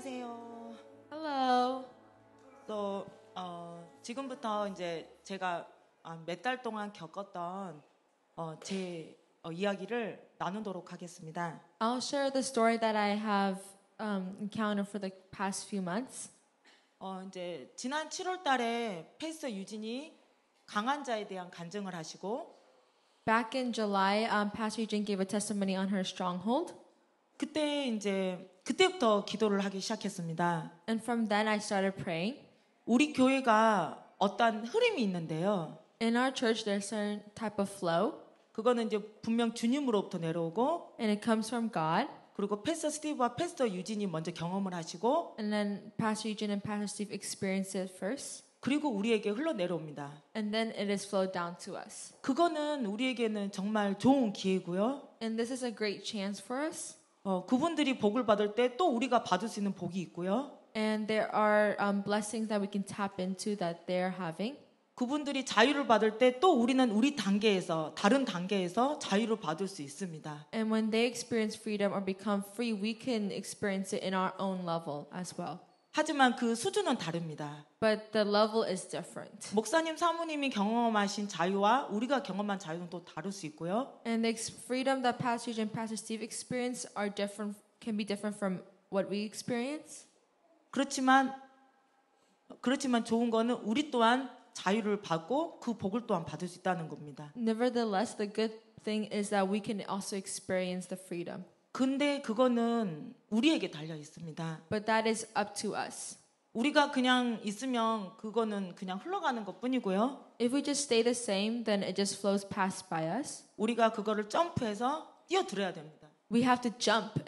안녕하세요. Hello. 또 지금부터 이제 제가 몇 달 동안 겪었던 제 이야기를 나누도록 하겠습니다. I'll share the story that I have encountered for the past few months. 이제 지난 7월 달에 패스터 유진이 강한 자에 대한 간증을 하시고 Back in July, Pastor Eugene gave a testimony on her stronghold. 그때부터 기도를 하기 시작했습니다. And from then I started praying. 우리 교회가 어떤 흐름이 있는데요. In our church, there's a certain type of flow. 그거는 이제 분명 주님으로부터 내려오고 And it comes from God. 그리고 패스터 스티브와 패스터 유진이 먼저 경험을 하시고 And then Pastor Eugene and Pastor Steve experience it first. 그리고 우리에게 흘러내려옵니다. And then it is flowed down to us. 그거는 우리에게는 정말 좋은 기회고요. And this is a great chance for us. 그분들이 복을 받을 때 또 우리가 받을 수 있는 복이 있고요. And there are blessings that we can tap into that they're having. 그분들이 자유를 받을 때 또 우리는 우리 단계에서 다른 단계에서 자유를 받을 수 있습니다. And when they experience freedom or become free, we can experience it in our own level as well. 하지만 그 수준은 다릅니다. But the level is different. 목사님, 사모님이 경험하신 자유와 우리가 경험한 자유는 또 다를 수 있고요. And the freedom that Pastor Eugene and Pastor Steve experience are different, can be different from what we experience. 그렇지만 좋은 거는 우리 또한 자유를 받고 그 복을 또한 받을 수 있다는 겁니다. Nevertheless, the good thing is that we can also experience the freedom. 근데 그거는 우리에게 달려 있습니다. But that is up to us. 우리가 그냥 있으면 그거는 그냥 흘러가는 것뿐이고요. If we just stay the same, then it just flows past by us. 우리가 그거를 점프해서 뛰어들어야 됩니다. We have to jump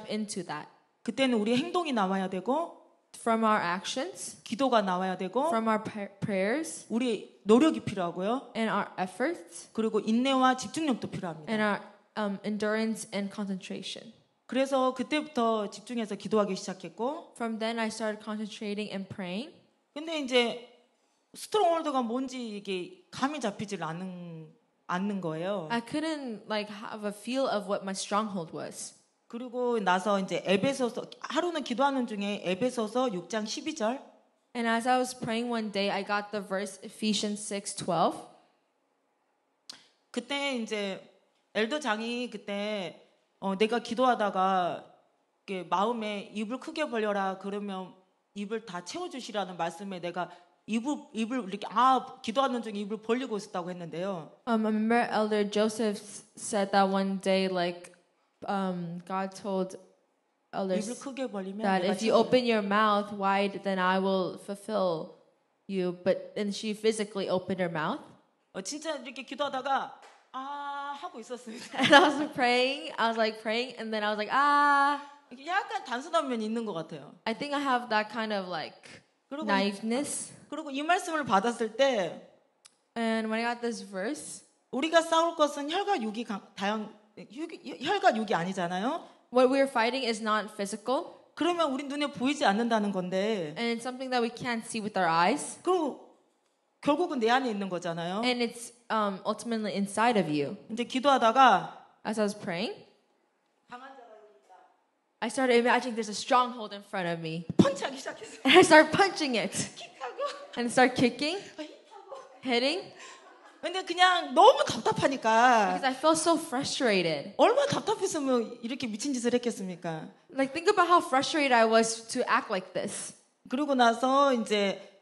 into that. 그때는 우리의 행동이 나와야 되고 From our actions, 기도가 나와야 되고 from our prayers, 우리 노력이 필요하고요. and our efforts, 그리고 인내와 집중력도 필요합니다. and our endurance and concentration. 그래서 그때부터 집중해서 기도하기 시작했고 From then I started concentrating and praying. 근데 이제 스트롱홀드가 뭔지 이게 감이 잡히질 않는 거예요. I couldn't have a feel of what my stronghold was. 그리고 나서 이제 에베소서 하루는 기도하는 중에 에베소서 6장 12절 And as I was praying one day, I got the verse Ephesians 6:12. 그때 이제 엘더 장이 그때 내가 기도하다가 마음에 입을 크게 벌려라 그러면 입을 다 채워주시라는 말씀에 내가 입을 이렇게 기도하는 중에 입을 벌리고 있었다고 했는데요. I remember Elder Joseph said that one day, God told elders 입을 크게 벌리면 that 내가 if you open your mouth wide, then I will fulfill you. And she physically opened her mouth. 진짜 이렇게 기도하다가 하고 있었습니다. And I was praying, and then I was like, 약간 단순한 면이 있는 것 같아요. I think I have that kind of naiveness. 그리고 이 말씀을 받았을 때 And when I got this verse, 우리가 싸울 것은 혈과 육이 아니잖아요. what we're fighting is not physical, 그러면 우리 눈에 보이지 않는다는 건데 and it's something that we can't see with our eyes, 그리고 결국은 내 안에 있는 거잖아요. and it's ultimately inside of you. 이제 기도하다가 As I was praying, I started imagining there's a stronghold in front of me. 펀치하기 시작했어요. And I started punching it. 킥하고 And start kicking, hitting. 근데 그냥 너무 답답하니까 Because I felt so frustrated. 얼마나 답답했으면 이렇게 미친 짓을 했겠습니까? Think about how frustrated I was to act like this. 그러고 나서 이제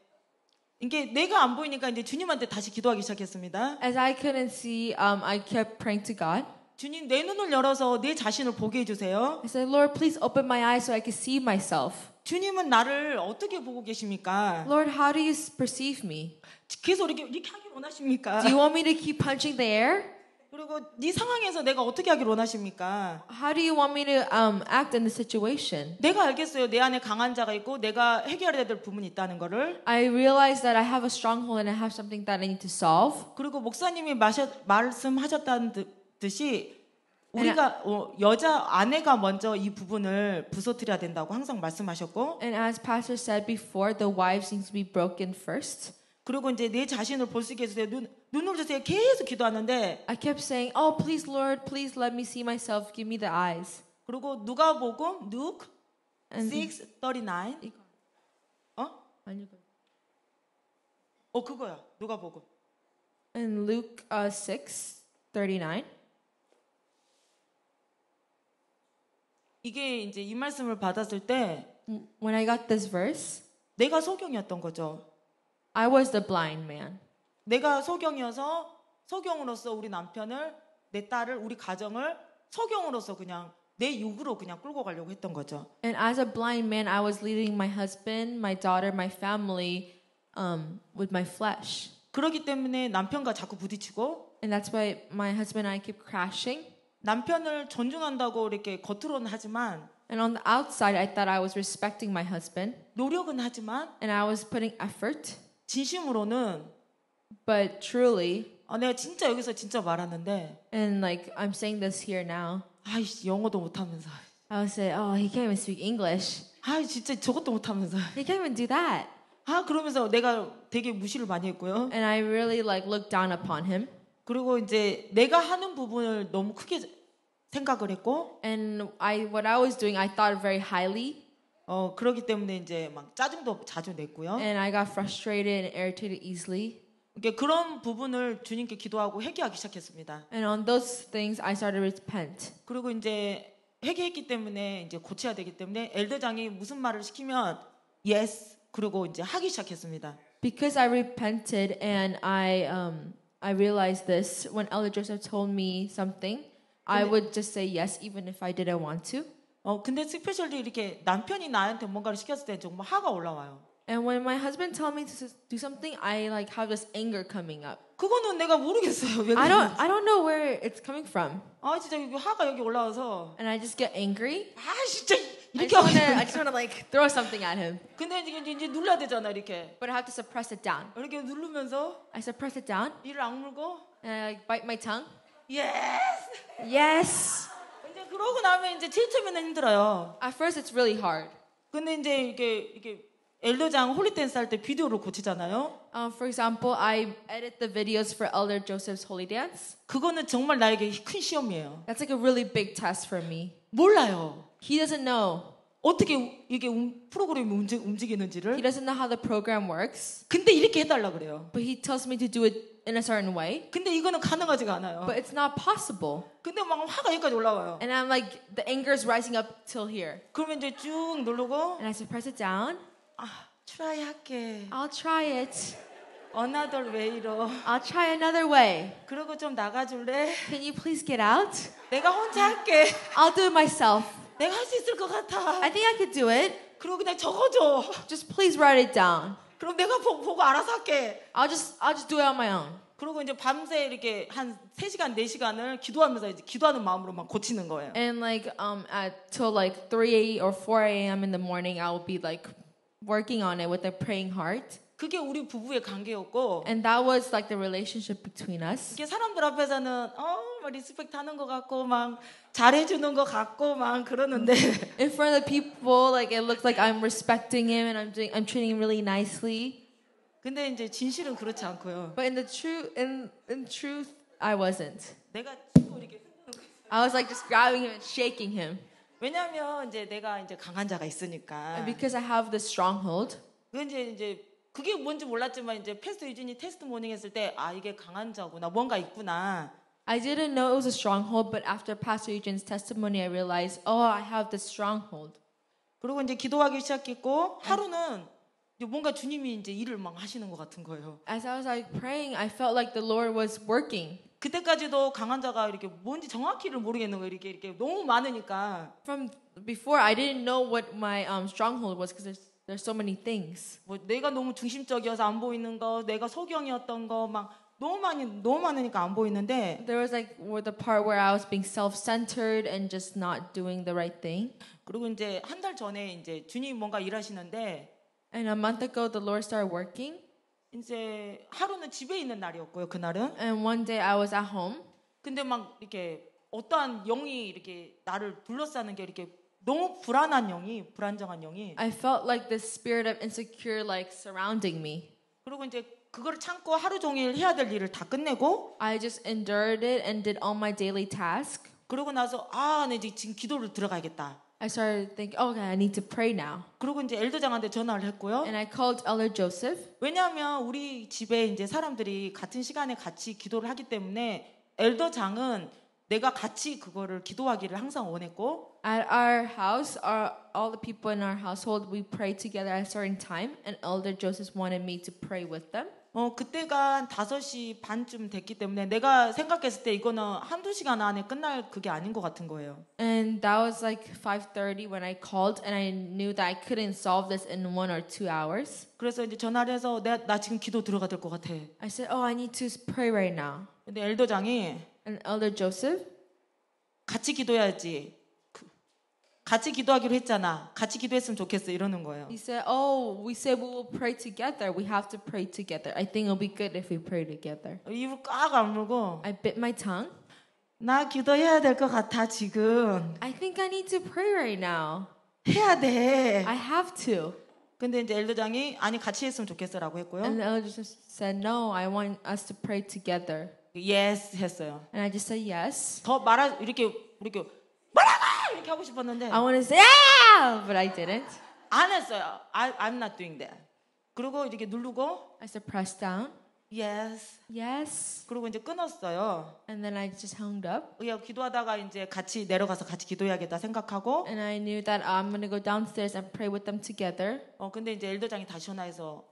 이게 내가 안 보이니까 이제 주님한테 다시 기도하기 시작했습니다. As I couldn't see, I kept praying to God. 주님 내 눈을 열어서 내 자신을 보게 해주세요. I said, Lord, please open my eyes so I can see myself. 주님은 나를 어떻게 보고 계십니까? Lord, how do you perceive me? 계속 이렇게 하길 원하십니까? Do you want me to keep punching the air? 그리고 네 상황에서 내가 어떻게 하길 원하십니까? How do you want me to act in the situation? 내가 알겠어요. 내 안에 강한 자가 있고 내가 해결해야 될 부분이 있다는 거를. I realize that I have a stronghold and I have something that I need to solve. 그리고 목사님이 말씀하셨다는 듯이 우리가 아내가 먼저 이 부분을 부서뜨려야 된다고 항상 말씀하셨고. And as Pastor said before, the wives need to be broken first. 그리고 이제 내 자신을 볼 수 있게 해주세요. 눈을 주세요. 계속 기도하는데. I kept saying, "Oh, please, Lord, please let me see myself. Give me the eyes." 그리고 누가복음 And 6:39. 이거 어? 안 읽어요. 그거야. 누가복음. In Luke 6:39. 이게 이제 이 말씀을 받았을 때 When I got this verse, 내가 소경이었던 거죠. I was the blind man. 내가 소경이어서 소경으로서 우리 남편을, 내 딸을, 우리 가정을 소경으로서 그냥 내 육으로 그냥 끌고 가려고 했던 거죠. And as a blind man, I was leading my husband, my daughter, my family with my flesh. 그렇기 때문에 남편과 자꾸 부딪히고 And that's why my husband and I keep crashing. 남편을 존중한다고 이렇게 겉으로는 하지만 And on the outside, I thought I was respecting my husband. 노력은 하지만 And I was putting effort. 진심으로는 But truly, 내가 진짜 여기서 진짜 말하는데 and like I'm saying this here now, 아이씨 영어도 못하면서 I would say, oh, he can't even speak English. 아이 진짜 저것도 못하면서 He can't even do that. 그러면서 내가 되게 무시를 많이 했고요. And I really like looked down upon him. 그리고 이제 내가 하는 부분을 너무 크게 생각을 했고 And what I was doing, I thought very highly. 그렇기 때문에 이제 막 짜증도 자주 냈고요. And I got frustrated and irritated easily. 그러니까 그런 부분을 주님께 기도하고 회개하기 시작했습니다. And on those things, I started to repent. 그리고 이제 회개했기 때문에 이제 고쳐야 되기 때문에 엘더장이 무슨 말을 시키면 yes 그리고 이제 하기 시작했습니다. Because I repented and I realized this when Elder Joseph told me something, I would just say yes even if I didn't want to. 근데 스페셜리 이렇게 남편이 나한테 뭔가를 시켰을 때 정말 화가 올라와요. And when my husband tells me to do something, I like have this anger coming up. 그거는 내가 모르겠어요. 왜 I 그런지. don't know where it's coming from. 진짜 여기 화가 여기 올라와서 And I just get angry. 진짜 I 이렇게 just wanna like throw something at him. 근데 이제 눌러야 되잖아 이렇게. But I have to suppress it down. 이렇게 누르면서 I suppress it down 이를 악물고 and I like bite my tongue. yes. Yes. 이제 그러고 나면 이제 제일 처음에는 힘들어요. At first it's really hard. 근데 이제 이게 엘더장 홀리댄스 할 때 비디오를 고치잖아요. For example, I edit the videos for Elder Joseph's Holy Dance. 그거는 정말 나에게 큰 시험이에요. That's like a really big test for me. 몰라요. He doesn't know. 어떻게 이게 프로그램이 He 움직이는지를. doesn't know how the program works. 근데 이렇게 해달라 그래요. But he tells me to do it in a certain way. 근데 이거는 가능하지가 않아요. But it's not possible. 근데 막 화가 여기까지 올라와요. And I'm like, the anger is rising up till here. 그러면 이제 쭉 누르고 And I suppress it down. 트라이 할게. I'll try it. Another way로. I'll try another way. 그리고 좀 나가줄래? Can you please get out? 내가 혼자 할게. I'll do it myself. 내가 할 수 있을 것 같아. I think I could do it. 그리고 그냥 적어줘. Just please write it down. 그럼 내가 보고 알아서 할게. I'll just do it on my own. 그리고 이제 밤새 이렇게 한 3시간, 4시간을 기도하면서 이제 기도하는 마음으로 막 고치는 거예요. And like till like 3 or 4 a.m. in the morning, I will be like working on it with a praying heart. 그게 우리 부부의 관계였고 And that was like the relationship between us. 이게 사람들 앞에서는 막 리스펙트 하는 것 같고 막 잘해주는 것 같고 막 그러는데 In front of the people, like it looks like I'm respecting him and I'm treating him really nicely. 근데 이제 진실은 그렇지 않고요. But in truth, I wasn't. 내가 치고 이렇게 흔드는 거. I was like just grabbing him and shaking him. 왜냐하면 이제 내가 이제 강한 자가 있으니까. And because I have this stronghold. 이제 그게 뭔지 몰랐지만 이제 패스터 유진이 테스트 모닝 했을 때 이게 강한 자구나 뭔가 있구나. I didn't know it was a stronghold, but after Pastor Eugene's testimony, I realized, I have this stronghold. 그리고 이제 기도하기 시작했고 하루는 이제 뭔가 주님이 이제 일을 막 하시는 것 같은 거예요. As I was like praying, I felt like the Lord was working. 그때까지도 강한 자가 이렇게 뭔지 정확히를 모르겠는 거예요. 이렇게 너무 많으니까. From before, I didn't know what my stronghold was because there's so many things. 뭐 내가 너무 중심적이어서 안 보이는 거, 내가 소경이었던 거 막 너무 많으니까 안 보이는데. There was like the part where I was being self-centered and just not doing the right thing. 그리고 이제 한 달 전에 이제 주님이 뭔가 일하시는데. And a month ago, the Lord started working. 이제 하루는 집에 있는 날이었고요. 그날은. And one day I was at home. 근데 막 이렇게 어떠한 영이 이렇게 나를 둘러싸는 게 이렇게 너무 불안정한 영이. I felt like this spirit of insecure like surrounding me. 그리고 이제 그걸 참고 하루 종일 해야 될 일을 다 끝내고. I just endured it and did all my daily tasks. 그러고 나서 나 이제 지금 기도를 들어가야겠다. I started thinking, okay, I need to pray now. 그리고 이제 엘더장한테 전화를 했고요. And I called Elder Joseph. 왜냐하면 우리 집에 이제 사람들이 같은 시간에 같이 기도를 하기 때문에 엘더장은 내가 같이 그거를 기도하기를 항상 원했고 At our house, all the people in our household, we pray together at a certain time, and Elder Joseph wanted me to pray with them. 그때가 한 5시 반쯤 됐기 때문에 내가 생각했을 때 이거는 한두 시간 안에 끝날 그게 아닌 것 같은 거예요. And that was like 5:30 when I called, and I knew that I couldn't solve this in 1 or 2 hours. 그래서 이제 전화를 해서 나 지금 기도 들어가야 될 것 같아. I said, oh, I need to pray right now. 근데 엘더장이 And Elder Joseph, 같이 기도해야지. 같이 기도하기로 했잖아. 같이 기도했으면 좋겠어. 이러는 거예요. he said, oh, we said we will pray together. We have to pray together. I think it'll be good if we pray together. 입을 꽉 아물고 I bit my tongue. 나 기도해야 될 것 같아 지금. I think I need to pray right now. 해야 돼. I have to. 근데 이제 엘더장이 아니 같이 했으면 좋겠어라고 했고요. And the elder just said, no, I want us to pray together. Yes 했어요. And I just said yes. 더 이렇게 뭐라고 이렇게 하고 싶었는데 I want to say, yeah! But I didn't. 안 했어요. I'm not doing that. 그리고 이렇게 누르고 I said, press down. yes. Yes. 그리고 이제 끊었어요. And then I just hung up. 기도하다가 이제 같이 내려가서 같이 기도해야겠다 생각하고 And I knew that I'm going to go downstairs and pray with them together. 근데 이제 엘더장이 다시 전화해서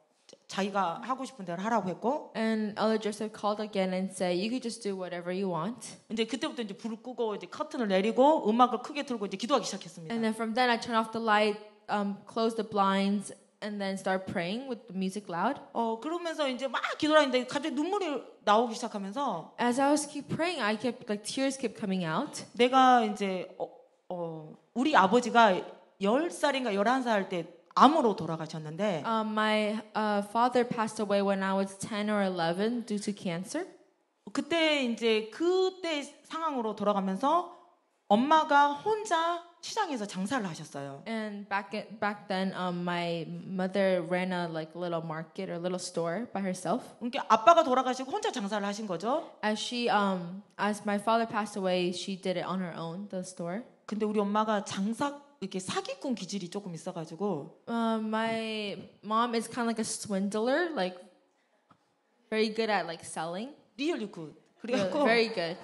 자기가 하고 싶은 대로 하라고 했고 And Elder Joseph called again and said, you could just do whatever you want. 이제 그때부터 이제 불을 끄고 이제 커튼을 내리고 음악을 크게 틀고 이제 기도하기 시작했습니다. And then from then I turned off the light, closed the blinds, and then started praying with the music loud. 그러면서 이제 막 기도를 하는데 갑자기 눈물이 나오기 시작하면서 As I was keep praying, I kept like tears kept coming out. 내가 이제 우리 아버지가 10살인가 11살 때 암으로 돌아가셨는데 My father passed away when I was 10 or 11 due to cancer. 그때 상황으로 돌아가면서 엄마가 혼자 시장에서 장사를 하셨어요. And back then, my mother ran a like little market or little store by herself. 그러니까 아빠가 돌아가시고 혼자 장사를 하신 거죠. As my father passed away, she did it on her own, the store. 근데 우리 엄마가 이렇게 사기꾼 기질이 조금 있어가지고. My mom is kind of like a swindler, like very good at like selling. Really good. 그래갖고 Very good.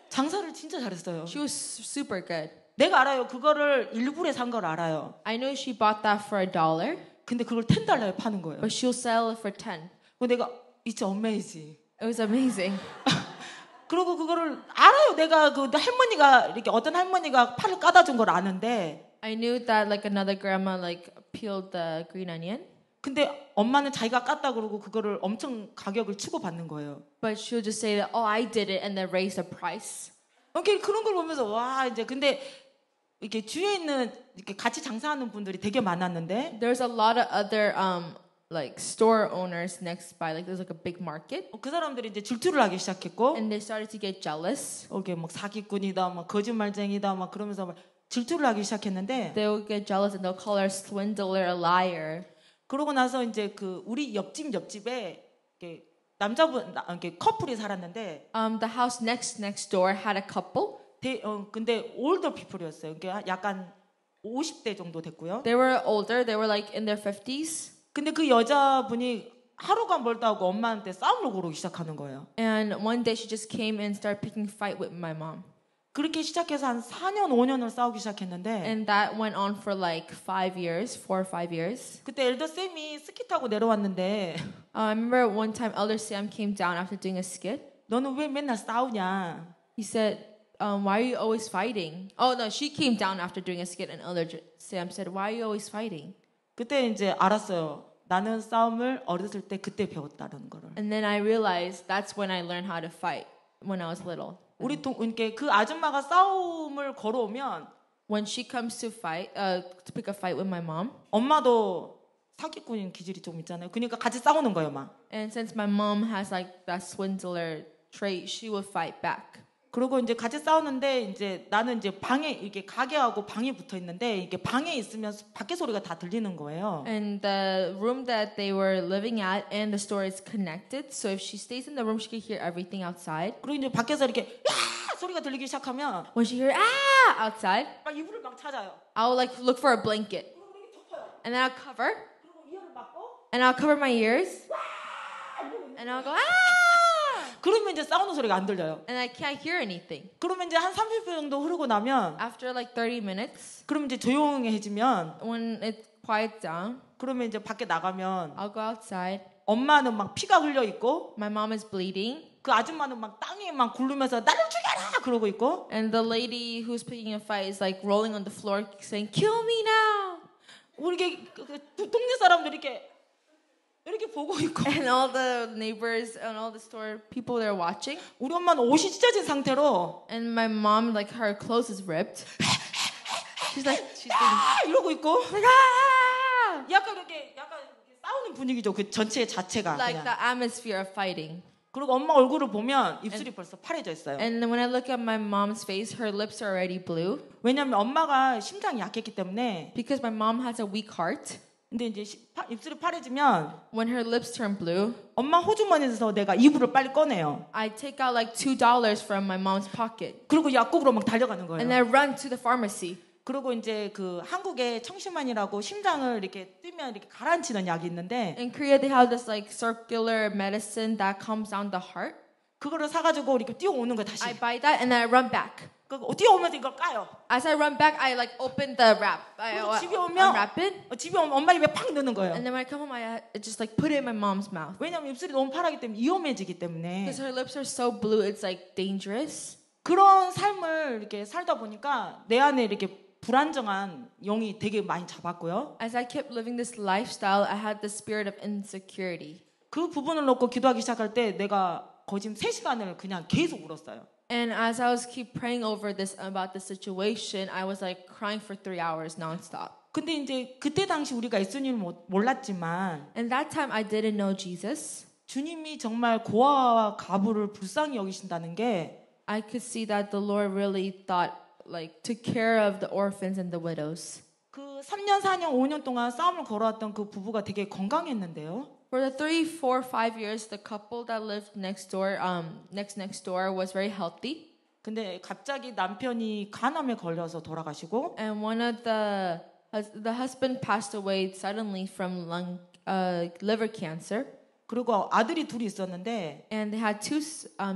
장사를 진짜 잘했어요. She was super good. 내가 알아요. 그거를 일불에 산 걸 알아요. I know she bought that for $1. 근데 그걸 $10에 파는 거예요. But she'll sell it for 10. 내가 It's amazing. It was amazing. 그리고 그거를 알아요. 내가 그 할머니가 이렇게 어떤 할머니가 팔을 까다 준 걸 아는데. I knew that like another grandma like peeled the green onion. 근데 엄마는 자기가 깠다 그러고 그거를 엄청 가격을 치고 받는 거예요. But she'll just say that, oh, I did it, and then raise the price. 그러니까 그런 걸 보면서 와 이제 근데 이렇게 주위에 있는 이렇게 같이 장사하는 분들이 되게 많았는데. There's a lot of other like store owners next by, like there's like a big market. 그 사람들이 이제 질투를 하기 시작했고. And they started to get jealous. 이게 막 사기꾼이다, 막 거짓말쟁이다, 막 그러면서 막 질투를 하기 시작했는데. They will get jealous and they'll call her a swindler, a liar. 그러고 나서 이제 그 우리 옆집에 이렇게 남자분 이렇게 커플이 살았는데. The house next door had a couple. 근데 older people이었어요. 그러니까 약간 50대 정도 됐고요. They were older. They were like in their 50s. 근데 그 여자분이 하루가 멀다 하고 엄마한테 싸움을 고르기 시작하는 거예요. And one day she just came and started picking fight with my mom. 그렇게 시작해서 한 4년, 5년을 싸우기 시작했는데. And that went on for like 4 or 5 years. 그때 엘더 쌤이 스키 타고 내려왔는데. I remember one time Elder Sam came down after doing a skit. 너는 왜 맨날 싸우냐? He said, why are you always fighting? Oh no, she came down after doing a skit, and Elder Sam said, why are you always fighting? 그때 이제 알았어요. 나는 싸움을 어렸을 때 그때 배웠다는 거를. And then I realized that's when I learned how to fight when I was little. 우리 이렇게 그 아줌마가 싸움을 걸어오면 when she comes to fight, to pick a fight with my mom. 엄마도 사기꾼인 기질이 좀 있잖아요. 그러니까 같이 싸우는 거예요, 막. And since my mom has like that swindler trait, she will fight back. 그리고 이제 같이 싸우는데 이제 나는 이제 방에 이렇게 가게하고 방이 붙어 있는데 이게 방에 있으면 밖에 소리가 다 들리는 거예요. And the room that they were living at and the store is connected, so if she stays in the room, she can hear everything outside. 그리고 이제 밖에서 이렇게 야 소리가 들리기 시작하면 when she heard ah outside, 막 이불을 막 찾아요. I'll like look for a blanket, 그리고 이렇게 덮어요. and then I'll cover, 그리고 이어를 막고 and I'll cover my ears, and I'll go ah, 그러면 이제 싸우는 소리가 안 들려요. and I can't hear anything. 그러면 이제 한 30분 정도 흐르고 나면 After like 30 minutes, 그러면 이제 조용해지면 when it quiets down, 그러면 이제 밖에 나가면 I'll go outside. 엄마는 막 피가 흘려 있고 My mom is bleeding, 그 아줌마는 막 땅에 막 굴르면서 나를 죽여라 그러고 있고 and the lady who's picking a fight is like rolling on the floor, saying, "Kill me now!" 우리 그 동네 사람들이 이렇게 보고 있고 And all the neighbors and all the store people they're watching. 우리 엄마는 옷이 찢어진 상태로 And my mom, like her clothes is ripped. she's being 이러고 있고 like ah, 약간 이렇게 싸우는 분위기죠. 그 전체 자체가 like 그냥. the atmosphere of fighting. 그리고 엄마 얼굴을 보면 입술이 벌써 파래져 있어요. And then when I look at my mom's face, her lips are already blue 왜냐하면 엄마가 심장이 약했기 때문에. because my mom has a weak heart. 근데 이제 입술이 파래지면 When her lips turn blue, 엄마 호주머니에서 내가 이불을 빨리 꺼내요. I take out like $2 from my mom's pocket, 그리고 약국으로 막 달려가는 거예요. and I run to the pharmacy. 그리고 이제 그 한국에 청심환이라고 심장을 이렇게 뛰면 이렇게 가라앉히는 약이 있는데 In Korea, they have this like circular medicine that calms down the heart. 그거를 사가지고 이렇게 뛰어오는 거 다시. I buy that and then I run back. 그 뛰어오면서 이걸 까요. As I run back, I like open the wrap. I 그리고 집에 오면 unwrap it, 집에 오면 엄마 입에 팍 넣는 거예요. and then when I come home, I just like put it in my mom's mouth. 왜냐면 입술이 너무 파랗기 때문에 위험해지기 때문에. Because her lips are so blue, it's like dangerous. 그런 삶을 이렇게 살다 보니까 내 안에 이렇게 불안정한 영이 되게 많이 잡았고요. As I kept living this lifestyle, I had the spirit of insecurity. 그 부분을 놓고 기도하기 시작할 때 내가 거의 지금 3시간을 그냥 계속 울었어요. And as I was keep praying over this about the situation, I was like crying for 3 hours nonstop. 근데 이제 그때 당시 우리가 예수님을 몰랐지만 And that time I didn't know Jesus. 주님이 정말 고아와 가부를 불쌍히 여기신다는 게 I could see that the Lord really thought like took care of the orphans and the widows. 그 3년, 4년, 5년 동안 싸움을 걸어왔던 그 부부가 되게 건강했는데요. For the 3, 4, 5 years, the couple that lived next door was very healthy. 근데 갑자기 남편이 간암에 걸려서 돌아가시고 And one of the husband passed away suddenly from liver cancer. 그리고 아들이 둘이 있었는데 And they had 2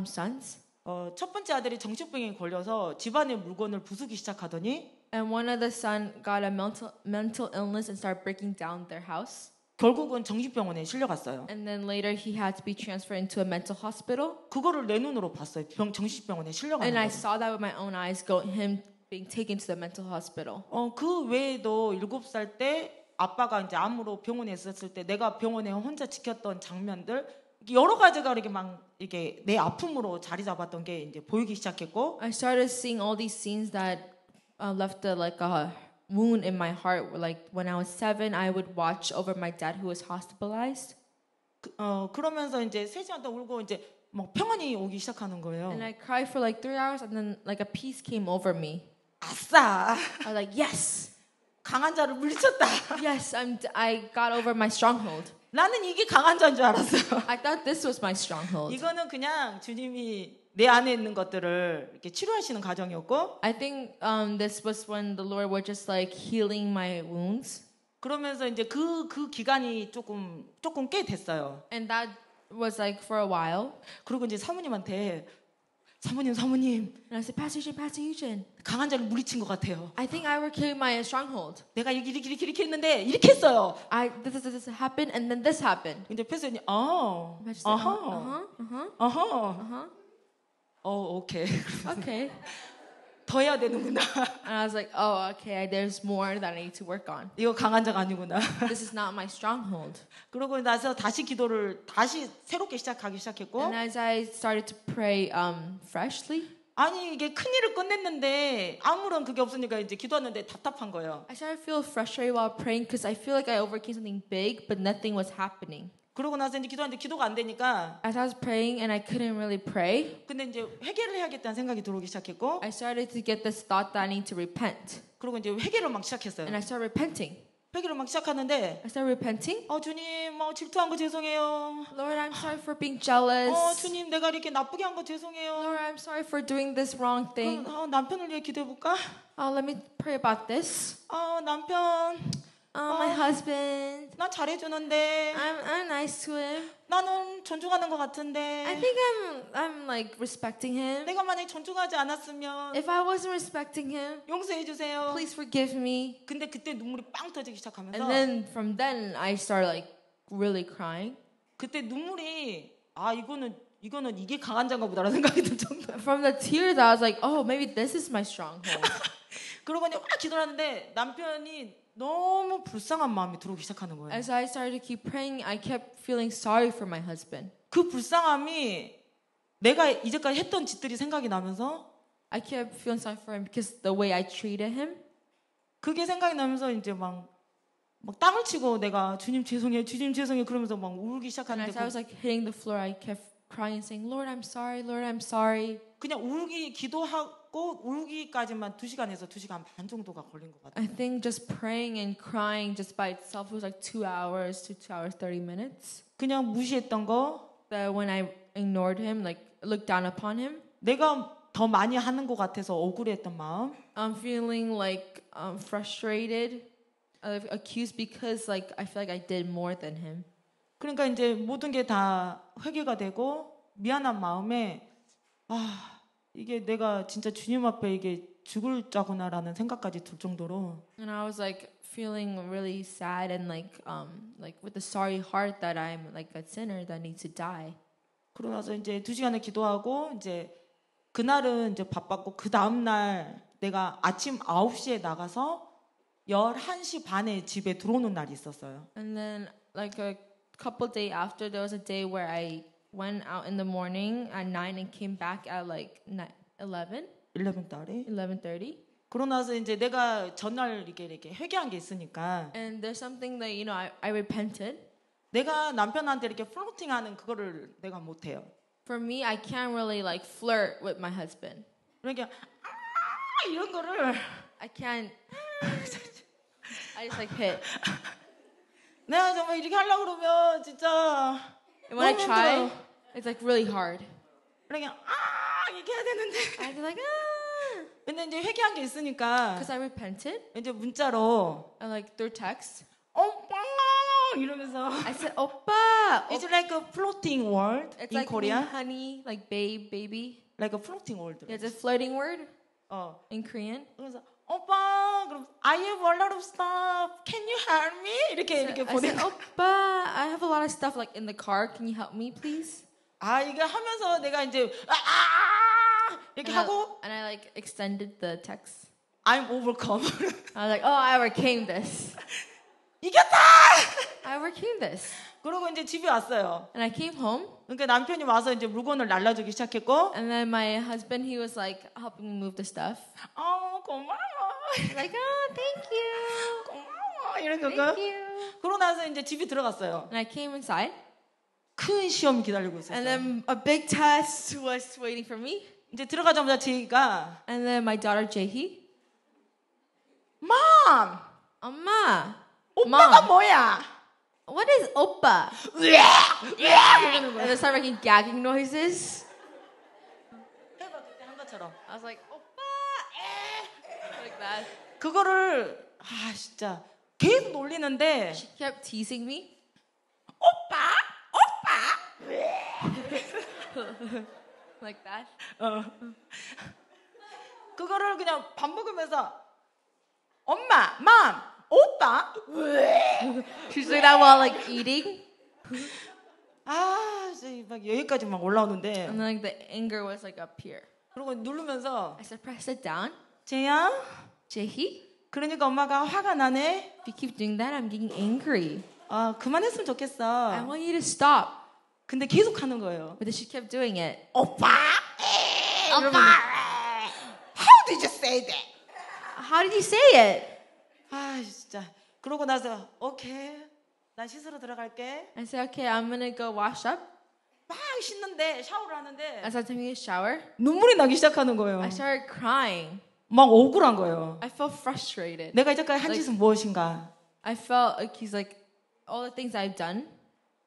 sons. 첫 번째 아들이 정신병에 걸려서 집안의 물건을 부수기 시작하더니 And one of the son got a mental illness and started breaking down their house. 결국은 정신병원에 실려갔어요. And then later he had to be transferred into a mental hospital. 그거를 내 눈으로 봤어요. 정신병원에 실려가는 And I 거. saw that with my own eyes, him being taken to the mental hospital. 그 외에도 7살 때 아빠가 이제 암으로 병원에 있었을 때 내가 병원에 혼자 지켰던 장면들 여러 가지가 이렇게 막 이게 내 아픔으로 자리 잡았던 게 이제 보이기 시작했고. I started seeing all these scenes that left a wound in my heart. Like when I was 7, I would watch over my dad who was hospitalized. 그러면서 이제 3시간 동안 울고 이제 막 평안이 오기 시작하는 거예요. And I cried for like 3 hours, and then like a peace came over me. 아싸! I was like, yes, 강한 자를 물리쳤다. yes, I got over my stronghold. 나는 이게 강한 자인 줄 알았어요. I thought this was my stronghold. 이거는 그냥 주님이 내 안에 있는 것들을 이렇게 치료하시는 과정이었고. I think this was when the Lord was just like healing my wounds. 그러면서 이제 그 기간이 조금 꽤 됐어요. And that was like for a while. 그리고 이제 사모님한테 사모님 And I said, Pastor Eugene, 강한 자를 물리친 것 같아요. I think I will kill my stronghold. 내가 이렇게 했는데 이렇게 했어요. This happened and then this happened. 근데 패스님 오케이. Okay. 더 해야 되는구나. And I was like, oh, okay, there's more that I need to work on. 이거 강한 자가 아니구나. This is not my stronghold. 그러고 나서 다시 기도를 다시 새롭게 시작하기 시작했고. And as I started to pray freshly, 아니 이게 큰 일을 끝냈는데 아무런 그게 없으니까 이제 기도하는데 답답한 거예요. I started to feel frustrated while praying because I feel like I overcame something big, but nothing was happening. 그러고 나서 이제 기도하는데 기도가 안 되니까. As I was praying and I couldn't really pray. 근데 이제 회개를 해야겠다는 생각이 들어오기 시작했고. I started to get this thought that I need to repent. 그리고 이제 회개를 막 시작했어요. And I started repenting. 회개를 막 시작하는데 I started repenting. 주님 질투한 거 죄송해요. Lord, I'm sorry for being jealous. 주님 내가 이렇게 나쁘게 한 거 죄송해요. Lord, I'm sorry for doing this wrong thing. 남편을 위해 기도해 볼까? Let me pray about this. 남편 My husband. 나 잘해주는데 I'm nice to him. 나는 존중하는 것 같은데 I think I'm like respecting him. 내가 만약에 존중하지 않았으면 If I wasn't respecting him, 용서해 주세요. please forgive me. 근데 그때 눈물이 빵 터지기 시작하면서 And then from then I started like really crying. 그때 눈물이 이거는 이게 강한 자인가 보다라는 생각이 들 정도. From the tears I was like, oh, maybe this is my stronghold. 그러고 이제 막 기도를 하는데 남편이 너무 불쌍한 마음이 들어오기 시작하는 거예요. As I started to keep praying, I kept feeling sorry for my husband. 그 불쌍함이 내가 이제까지 했던 짓들이 생각이 나면서 I kept feeling sorry for him because the way I treated him. 그게 생각이 나면서 이제 막 땅을 치고 내가 주님 죄송해요 그러면서 막 울기 And 시작하는데 as I was like hitting the floor, I kept crying and saying, Lord, I'm sorry, Lord, I'm sorry. 그냥 기도하고 울기까지만 2시간에서 2시간 반 정도가 걸린 것 같아요. I think just praying and crying just by itself was like 2 hours to 2 hours 30 minutes. 그냥 무시했던 거 That when I ignored him, like looked down upon him, 내가 더 많이 하는 것 같아서 억울했던 마음. I'm feeling like frustrated, accused because like I feel like I did more than him. 그러니까 이제 모든 게 다 회개가 되고 미안한 마음에 이게 내가 진짜 주님 앞에 이게 죽을 자구나라는 생각까지 들 정도로. And I was like feeling really sad and like with a sorry heart that I'm like a sinner that needs to die. 그러고 나서 이제 2시간을 기도하고 이제 그날은 이제 바빴고 그 다음 날 내가 아침 9시에 나가서 11시 반에 집에 들어오는 날이 있었어요. And then like a couple days after, there was a day where I went out in the morning at 9 and came back at like 11. 11:30. 그러고 나서 이제 내가 전날 이렇게 회개한 게 있으니까. And there's something that I repented. 내가 남편한테 이렇게 플로팅하는 그거를 내가 못 해요. For me, I can't really like flirt with my husband. 그러니까 이런 거를 I can't. I just like hit. 내가 정말 이렇게 하려고 그러면 진짜 And when I try, it's like really hard. 그러니까 이렇게 해야 되는데. I was like 근데 이제 회개한 게 있으니까. Because I repented. 이제 문자로. And like through text. 오빠 이러면서. I said 오빠. It's like a floating word it's in like Korea. Honey, like babe, baby. Like a floating word. It's a flirting word. In Korean. 그래서 오빠 그럼 I have a lot of stuff. Can you help me? 이렇게 I said 오빠, I have a lot of stuff like in the car. Can you help me, please? 이게 하면서 내가 이제 이렇게 하고 and I like extended the text. I'm overcome. I was like, I overcame this. 이겼다! I overcame this. 그러고 이제 집에 왔어요. And I came home. 그러니까 남편이 와서 이제 물건을 날라주기 시작했고. And then my husband, he was like helping me move the stuff. 고마워. Like, thank you. 고마워. 이런 거. Thank you. 그러고 나서 이제 집에 들어갔어요. And I came inside. 큰 시험이 기다리고 있었어요. And then a big test was waiting for me. 이제 들어가자마자 제이가 And then my daughter Jaehi. Mom. 엄마. 오빠가 뭐야? What is oppa? And they start making gagging noises. 해봐 그때 한 것처럼. I was like, oppa. Like that. 그거를 진짜 계속 놀리는데. She kept teasing me. 오빠. Like that. 그거를 그냥 밥 먹으면서 엄마, mom, 오빠. She's doing that while like eating. 막 여기까지 막 올라오는데. And then like the anger was like up here. 그리고 누르면서 I said, press it down. 제야. Jaehi. 그러니까 엄마가 화가 나네. If you keep doing that, I'm getting angry. 그만했으면 좋겠어. I want you to stop. 근데 계속 하는 거예요. But then she kept doing it. 오빠. How did you say that? How did you say it? 진짜. 그러고 나서 오케이. 난 씻으러 들어갈게. I said, okay, I'm gonna go wash up. 막 씻는데 샤워를 하는데 I started taking a shower. 눈물이 나기 시작하는 거예요. I started crying. 막 억울한 거예요. I felt frustrated. 내가 이제까지 한 짓은 무엇인가? I felt like he's like all the things I've done.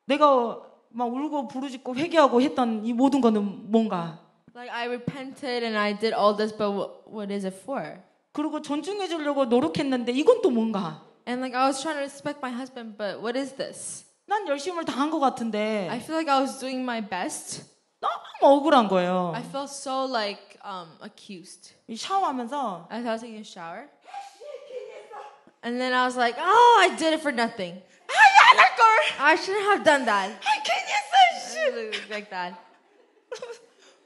내가 막 울고 부르짖고 회개하고 했던 이 모든 거는 뭔가. Like I repented and I did all this, but what is it for? 그리고 존중해 주려고 노력했는데 이건 또 뭔가. And like I was trying to respect my husband, but what is this? 난 열심을 다한 것 같은데 I feel like I was doing my best. 너무 억울한 거예요. I felt so like accused. 샤워하면서 As I was taking a shower. And then I was like, oh, I did it for nothing. 안 할 걸. I shouldn't have done that. 괜히 했어. Like that.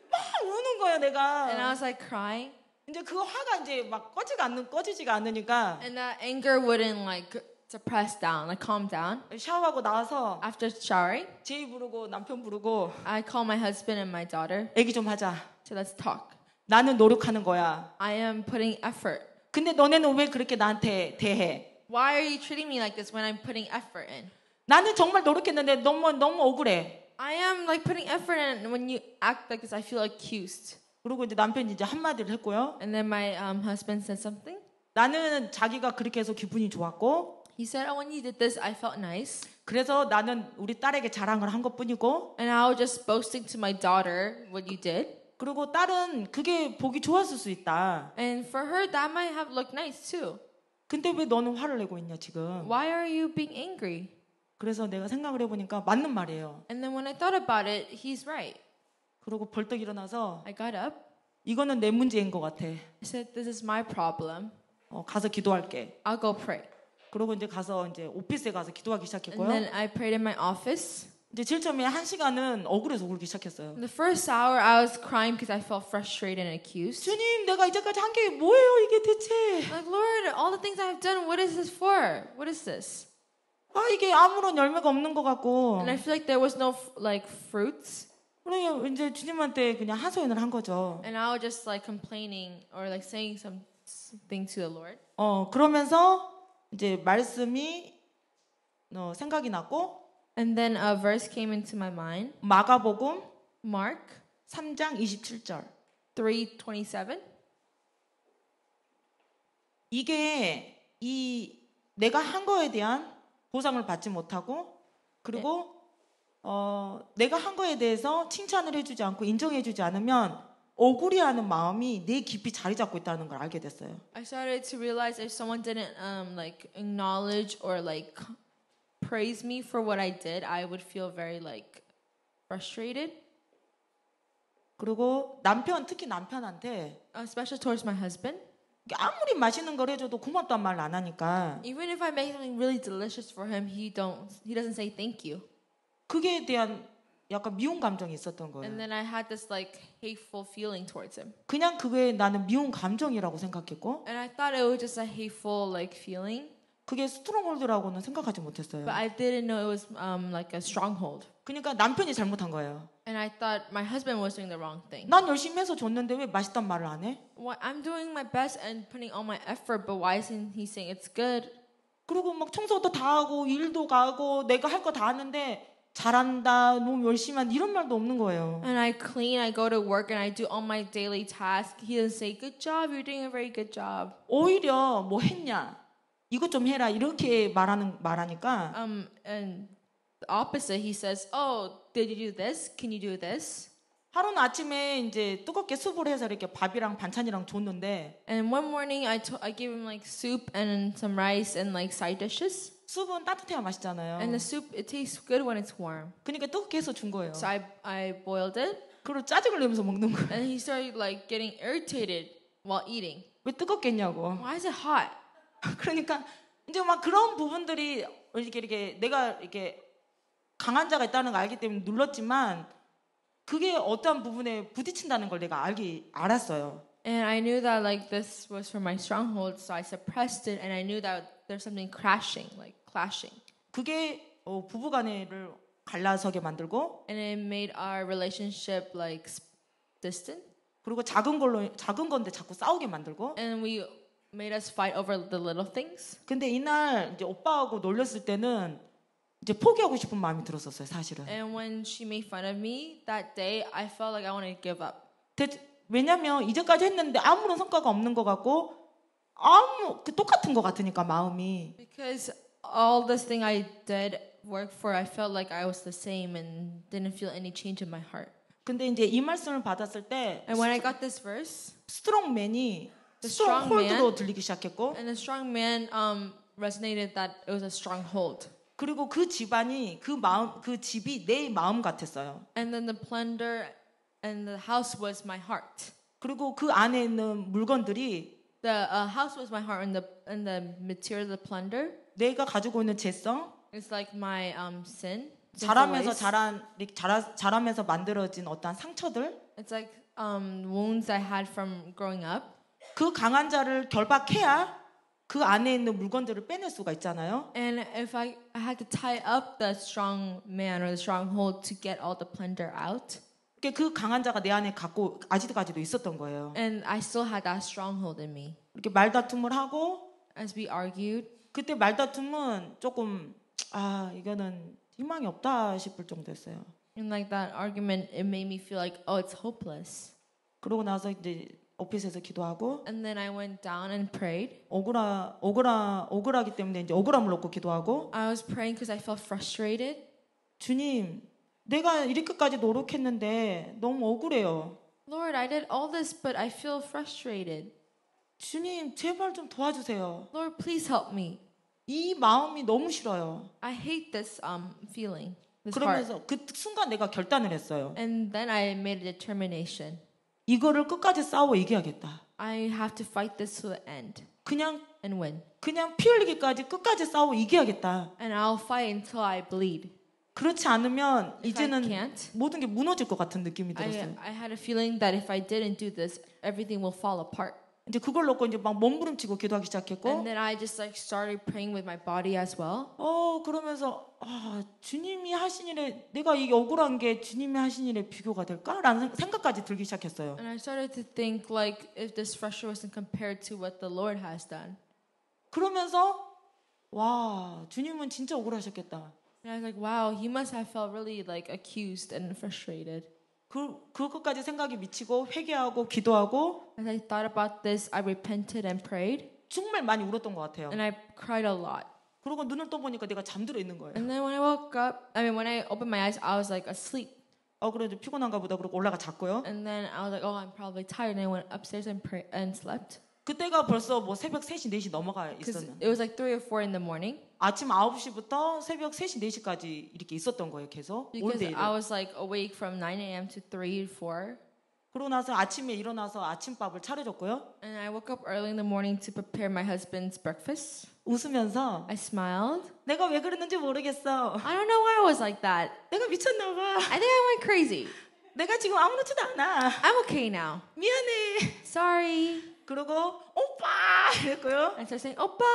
막 우는 거예요, 내가. And I was like crying. 이제 그 화가 이제 막 꺼지지가 않으니까 And that anger wouldn't like suppress down, like calm down. 샤워하고 나와서 After showering, 제이 부르고 남편 부르고 I call my husband and my daughter. 얘기 좀 하자. So let's talk. 나는 노력하는 거야. I am putting effort. 근데 너네는 왜 그렇게 나한테 대해? Why are you treating me like this when I'm putting effort in? 나는 정말 노력했는데 너무 억울해. I am like putting effort in, and when you act like this, I feel accused. 그리고 이제 남편이 이제 한마디를 했고요. And then my husband said something. 나는 자기가 그렇게 해서 기분이 좋았고 He said, oh, when you did this, I felt nice. 그래서 나는 우리 딸에게 자랑을 한 것뿐이고 And I was just boasting to my daughter what you did. 그리고 딸은 그게 보기 좋았을 수 있다. And for her, that might have looked nice too. 근데 왜 너는 화를 내고 있냐 지금. Why are you being angry? 그래서 내가 생각을 해보니까 맞는 말이에요. And then when I thought about it, he's right. 그러고 벌떡 일어나서 I got up. 이거는 내 문제인 것 같아. I said, this is my problem. 가서 기도할게. I'll go pray. 그러고 이제 가서 이제 오피스에 가서 기도하기 And 시작했고요. then I prayed in my office. 이제 제일 처음에 1시간은 억울해서 울기 시작했어요. In the first hour, I was crying because I felt frustrated and accused. 주님, 내가 이제까지 한 게 뭐예요 이게 대체? Like, Lord, all the things I've done, what is this for? What is this? 이게 아무런 열매가 없는 것 같고. And I feel like there was no like fruits. 그래서 이제 주님한테 그냥 하소연을 한 거죠. And I was just like complaining or like saying something to the Lord. 그러면서 이제 말씀이 생각이 났고 And then a verse came into my mind. 마가복음 Mark 3장 27절. 3:27. 이게 내가 한 거에 대한 보상을 받지 못하고 그리고 내가 한 거에 대해서 칭찬을 해주지 않고 인정해주지 않으면 억울해하는 마음이 내 깊이 자리 잡고 있다는 걸 알게 됐어요. I started to realize if someone didn't like acknowledge or like praise me for what I did, I would feel very like frustrated. 그리고 특히 남편한테 Especially towards my husband. 아무리 맛있는 걸 해줘도 고맙단 말을 안 하니까 Even if I make something really delicious for him, he doesn't say thank you. 그게 대한 약간 미운 감정이 있었던 거예요. And then I had this like hateful feeling towards him. 그냥 그게 나는 미운 감정이라고 생각했고 And I thought it was just a hateful like feeling. 그게 스트롱홀드라고는 생각하지 못했어요. But I didn't know it was like a stronghold. 그러니까 남편이 잘못한 거예요. And I thought my husband was doing the wrong thing. 난 열심히 해서 줬는데 왜 맛있단 말을 안 해? Well, I'm doing my best and putting all my effort, but why isn't he saying it's good? 그리고 막 청소도 다 하고 일도 가고 내가 할 거 다 하는데 잘한다, 너무 열심히 한다 이런 말도 없는 거예요. And I clean, I go to work, and I do all my daily tasks. He doesn't say, good job, you're doing a very good job. 오히려 뭐 했냐? 이것 좀 해라 이렇게 말하니까 And the opposite, he says, oh, did you do this? Can you do this? 하루는 아침에 이제 뜨겁게 수프를 해서 이렇게 밥이랑 반찬이랑 줬는데 And one morning, I gave him like soup and some rice and like side dishes. 수프는 따뜻해야 맛있잖아요. And the soup, it tastes good when it's warm. 그러니까 뜨겁게 해서 준 거예요. So I boiled it. 그리고 짜증을 내면서 먹는 거예요. And he started like getting irritated while eating. 왜 뜨겁겠냐고. Why is it hot? 그러니까 이제 막 그런 부분들이 이렇게 내가 이렇게 강한 자가 있다는 걸 알기 때문에 눌렀지만 그게 어떠한 부분에 부딪힌다는 걸 내가 알았어요. And I knew that like this was from my stronghold, so I suppressed it, and I knew that there's something crashing, like clashing. 그게 부부간에를 갈라서게 만들고, And it made our relationship like distant. 그리고 작은 건데 자꾸 싸우게 만들고. And we made us fight over the little things. 근데 이날 이제 오빠하고 놀렸을 때는 이제 포기하고 싶은 마음이 들었었어요, 사실은. And when she made fun of me that day, I felt like I wanted to give up. 왜냐면 이제까지 했는데 아무런 성과가 없는 것 같고 똑같은 것 같으니까 마음이. Because all this thing I did work for, I felt like I was the same and didn't feel any change in my heart. 근데 이제 이 말씀을 받았을 때 And when I got this verse, 스트롱맨이 The 스트롱 strong 홀드로 man. 들리기 시작했고 and the strong man resonated that it was a stronghold. 그리고 그 집안이 그 집이 내 마음 같았어요. And then the plunder and the house was my heart. 그리고 그 안에 있는 물건들이 The house was my heart, and the material, the plunder, 내가 가지고 있는 죄성, it's like my sin. 자라면서 만들어진 어떠한 상처들, It's like wounds I had from growing up. 그 강한 자를 결박해야 그 안에 있는 물건들을 빼낼 수가 있잖아요. And if I had to tie up the strong man or the stronghold to get all the plunder out, 그 강한 자가 내 안에 아직까지도 있었던 거예요. and I still had that stronghold in me. 이렇게 말다툼을 하고 As we argued, 그때 말다툼은 조금 이거는 희망이 없다 싶을 정도였어요. and like that argument, it made me feel like, oh, it's hopeless. 그러고 나서 이제 오피스에서 기도하고 And then I went down and prayed. 억울하기 때문에 이제 억울함을 놓고 기도하고 I was praying because I felt frustrated. 주님, 내가 이렇게까지 노력했는데 너무 억울해요. Lord, I did all this, but I feel frustrated. 주님, 제발 좀 도와주세요. Lord, please help me. 이 마음이 너무 싫어요. I hate this feeling, this heart. 그러면서 그 순간 내가 결단을 했어요. And then I made a determination. 이거를 끝까지 싸워 이겨야겠다. I have to fight this to the end 그냥 and win. 피 흘리기까지 끝까지 싸워 이겨야겠다. And I'll fight until I bleed. 그렇지 않으면 If I 이제는 can't, 모든 게 무너질 것 같은 느낌이 들었어요. I had a feeling that if I didn't do this, everything will fall apart. 이제 그걸 놓고 이제 막 몸부림치고 기도하기 시작했고. And then I just like started praying with my body as well. 그러면서 주님이 하신 일에 내가 이 억울한 게 주님이 하신 일에 비교가 될까라는 생각까지 들기 시작했어요. And I started to think like if this pressure wasn't compared to what the Lord has done. 그러면서 와, 주님은 진짜 억울하셨겠다. And I was like, wow, he must have felt really like accused and frustrated. 그것까지 생각이 미치고 회개하고 기도하고. As I thought about this, I repented and prayed. 정말 많이 울었던 것 같아요. And I cried a lot. 그러고 눈을 떠보니까 내가 잠들어 있는 거예요. And then when I opened my eyes, I was like asleep. 그래도 피곤한가 보다 그러고 올라가 잤고요. And then I was like, oh, I'm probably tired. And I went upstairs and slept. 그때가 벌써 뭐 새벽 3시, 4시 넘어가 Because 있었는데. it was like 3 or 4 in the morning. 아침 9시부터 새벽 3시, 4시까지 이렇게 있었던 거예요, 계속. Because I was like awake from 9 a.m. to 3 or 4. 그러고 나서 아침에 일어나서 아침밥을 차려줬고요. And I woke up early in the morning to prepare my husband's breakfast. 웃으면서 I smiled. 내가 왜 그랬는지 모르겠어. I don't know why I was like that. 내가 미쳤나 봐. I think I went crazy. 내가 지금 아무렇지도 않아. I'm okay now. 미안해. Sorry. 그리고 오빠 했고요. I started saying, Oppa.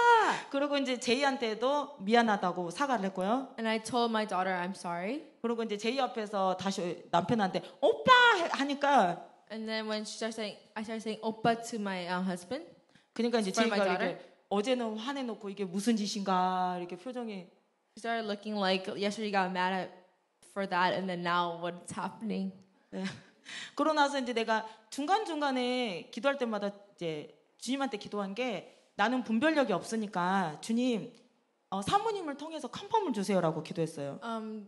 그리고 이제 제이한테도 미안하다고 사과를 했고요. And I told my daughter I'm sorry. 그리고 이제 제이 앞에서 다시 남편한테 오빠 하니까 And then when I started saying Oppa to my husband. 그러니까 이제 For my 제이가 daughter? 이렇게 어제는 화내놓고 이게 무슨 짓인가 이렇게 표정이. She started looking like yesterday got mad for that, and then now what's happening? 네. 그러고 나서 이제 내가 중간중간에 기도할 때마다 이제 주님한테 기도한 게 나는 분별력이 없으니까 주님 사모님을 통해서 컨펌을 주세요라고 기도했어요.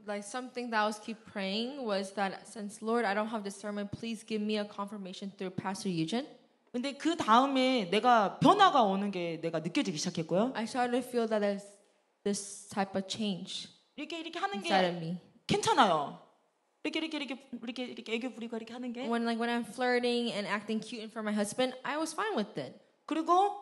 Like something that I was keep praying was that since Lord I don't have discernment, please give me a confirmation through Pastor Eugene. 근데 그 다음에 내가 변화가 오는 게 내가 느껴지기 시작했고요. I started to feel that there's this type of change 이렇게 하는 inside of 게 me. 괜찮아요. 이렇게 애교 부리고 이렇게 하는 게. When I'm flirting and acting cute in front of my husband, I was fine with it. 그리고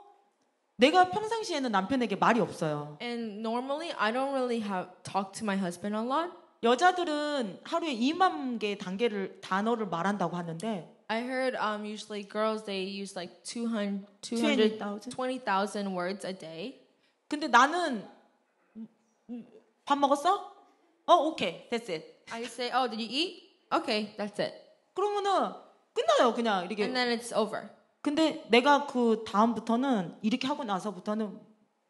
내가 평상시에는 남편에게 말이 없어요. And normally I don't really talk to my husband a lot. 여자들은 하루에 2만 개 단어를 말한다고 하는데 I heard usually girls they use like 20,000 words a day. 근데 나는 밥 먹었어? 오케이, that's it. I just say, oh, did you eat? Okay, that's it. 그러면은 끝나요, 그냥 이렇게. And then it's over. 근데 내가 그 다음부터는 이렇게 하고 나서부터는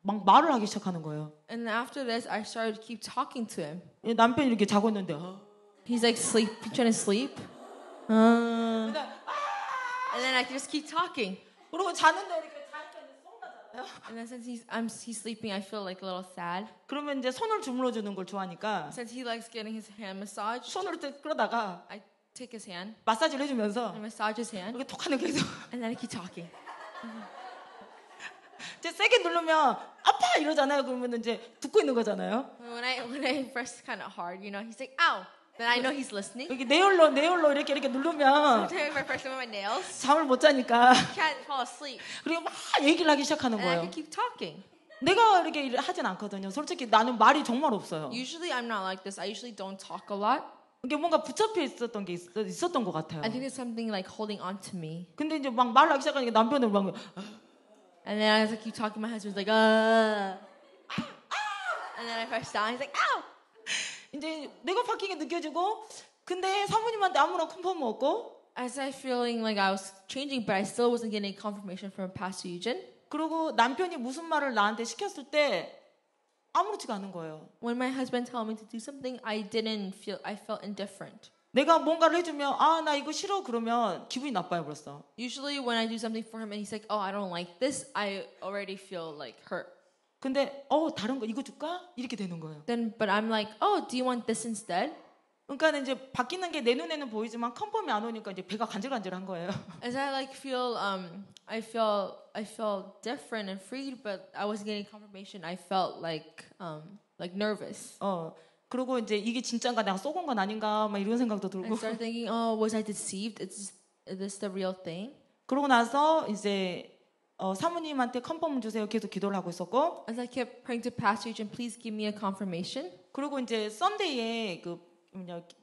막 말을 하기 시작하는 거예요. And after this, I started to keep talking to him. 남편이 이렇게 자고 있는데 He's like trying to sleep. 그러니까, And then I just keep talking. 그리고 자는데 이렇게 자니까 속 나잖아요. 자잖아요. And then since he's sleeping, I feel like a little sad. 그러면 이제 손을 주물러 주는 걸 좋아하니까 Since he likes getting his hand massaged, 손으로 이렇게 끌어다가 I take his hand 마사지를 해주면서 and massage his hand, 이렇게 톡하는 계속 and then I keep talking. 이제 세게 누르면 아파 이러잖아요. 그러면 이제 듣고 있는 거잖아요. When I press kind of hard, he's like, "Ow!" Then I know he's listening. 여기 네올로 이렇게 Sometimes 누르면 if I press him with my nails, 잠을 못 자니까 can't fall asleep, 그리고 막 얘기를 하기 시작하는 and I 거예요. can keep talking. 내가 이렇게 일을 하진 않거든요. 솔직히 나는 말이 정말 없어요. Usually I'm not like this. I usually don't talk a lot. 이게 뭔가 붙잡혀 있었던 게 있었던 것 같아요. I think there's something like holding on to me. 근데 이제 막 말을 하기 시작하니까 남편은 막 And then as I keep talking, my husband's like, And then I press down. He's like, "Ow!" 이제 내가 바뀐 게 느껴지고 근데 사모님한테 아무런 컨펌은 없고 As I feeling like I was changing, but I still wasn't getting confirmation from Pastor Eugene. 그리고 남편이 무슨 말을 나한테 시켰을 때 아무렇지가 않은 거예요. When my husband told me to do something, I felt indifferent. 내가 뭔가를 해주면 아 나 이거 싫어 그러면 기분이 나빠요 벌써. Usually when I do something for him and he's like, "Oh, I don't like this," I already feel like hurt. 근데 다른 거 이거 줄까? 이렇게 되는 거예요. But I'm like, "Oh, do you want this instead?" 그러니까 이제 바뀌는 게 내 눈에는 보이지만 컨펌이 안 오니까 이제 배가 간질간질한 거예요. As I like feel, I felt different and freed, but I wasn't getting confirmation. I felt like nervous. 그리고 이제 이게 진짜인가 내가 속은 건 아닌가 막 이런 생각도 들고. I started thinking, "Oh, was I deceived? Is this the real thing?" 그러고 나서 이제 사모님한테 컨펌 주세요. 계속 기도를 하고 있었고. As I kept praying to Pastor Eugene, please give me a confirmation. 그리고 이제 썬데이에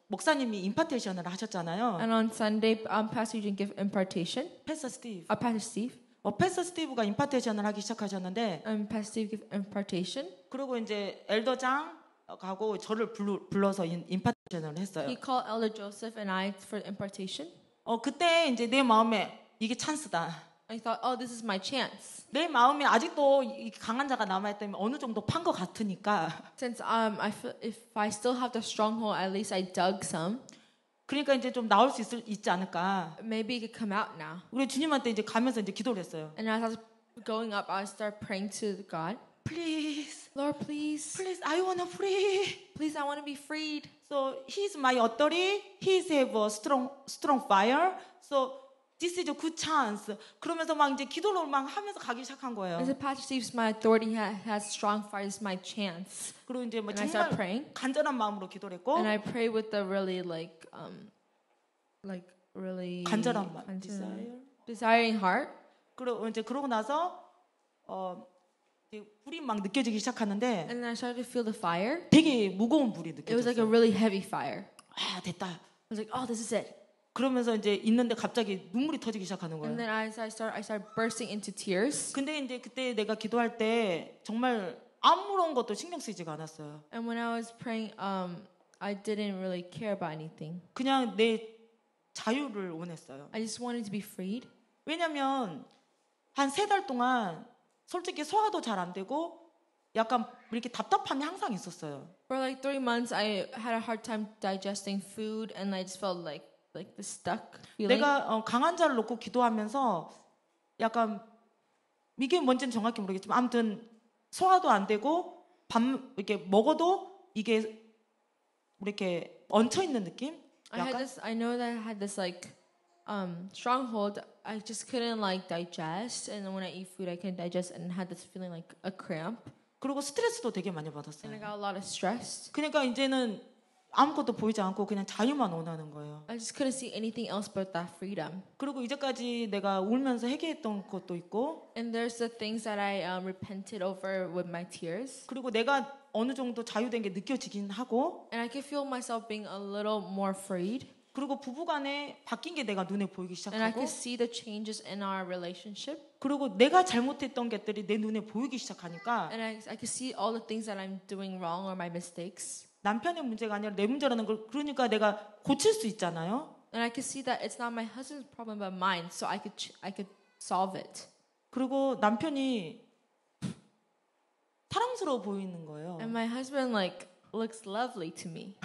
목사님이 임파테이션을 하셨잖아요. And on Sunday, Pastor Eugene gave impartation. 패서 스티브. Pastor Steve. 패서 스티브가 임파테이션을 하기 시작하셨는데. Pastor Steve gave impartation. 그리고 이제 엘더장 가고 저를 불러서 임파테이션을 했어요. He called Elder Joseph and I for impartation. 그때 이제 내 마음에 이게 찬스다. I thought, "Oh, this is my chance." 내 마음에 아직도 이 강한 자가 남아있다면 어느 정도 판 것 같으니까. Since I feel if I still have the stronghold, at least I dug some. 그러니까 이제 좀 나올 수 있지 않을까. Maybe it could come out now. 우리 주님한테 이제 가면서 이제 기도를 했어요. And as I was going up, I started praying to God. Please, Lord, please, I wanna free. please, I want to be freed. So he's my authority. He's have a strong fire. So this is a good chance. 그러면서 막 이제 기도를 막 하면서 가기 시작한 거예요. As a pastor Steve's my authority has strong fire. It's my chance. 그리고 이제 뭐 And I start 정말 praying. 간절한 마음으로 기도를 했고. And I pray with the really really 간절한 마음, desiring heart. 그리고 이제 그러고 나서 이제 불이 막 느껴지기 시작하는데. And then I started to feel the fire. 되게 무거운 불이 It was like a 느껴졌어요. really heavy fire. 됐다. I was like, "Oh, this is it." 그러면서 이제 있는데 갑자기 눈물이 터지기 시작하는 거예요. And then I started bursting into tears. 근데 이제 그때 내가 기도할 때 정말 아무런 것도 신경 쓰이지가 않았어요. And when I was praying, I didn't really care about anything. 그냥 내 자유를 원했어요. I just wanted to be freed. 왜냐면 한 3달 동안 솔직히 소화도 잘 안 되고 약간 이렇게 답답함이 항상 있었어요. For like 3 months, I had a hard time digesting food, and I just felt like the stuck feeling. 내가 강한 자를 놓고 기도하면서 약간 이게 뭔지는 정확히 모르겠지만 아무튼 소화도 안 되고 밥 이렇게 먹어도 이게 이렇게 얹혀 있는 느낌? I know that I had this like stronghold. I just couldn't like digest, and when I eat food, I couldn't digest, and had this feeling like a cramp. 그리고 스트레스도 되게 많이 And I 받았어요. got a lot of stress. 그러니까 이제는 아무것도 보이지 않고 그냥 자유만 원하는 거예요. I just couldn't see anything else but that freedom. 그리고 이제까지 내가 울면서 회개했던 것도 있고, And there's the things that I repented over with my tears. 그리고 내가 어느 정도 자유된 게 느껴지긴 하고, And I could feel myself being a little more freed. 그리고 부부간에 바뀐 게 내가 눈에 보이기 And I 시작하고, could see the changes in our relationship. 그리고 내가 잘못했던 것들이 내 눈에 보이기 시작하니까 And I could see all the things that I'm doing wrong or my mistakes. 남편의 문제가 아니라 내 문제라는 걸 그러니까 내가 고칠 수 있잖아요. And I could see that it's not my husband's problem but mine, so I could solve it. 그리고 남편이 사랑스러워 보이는 거예요. And my husband like looks lovely to me.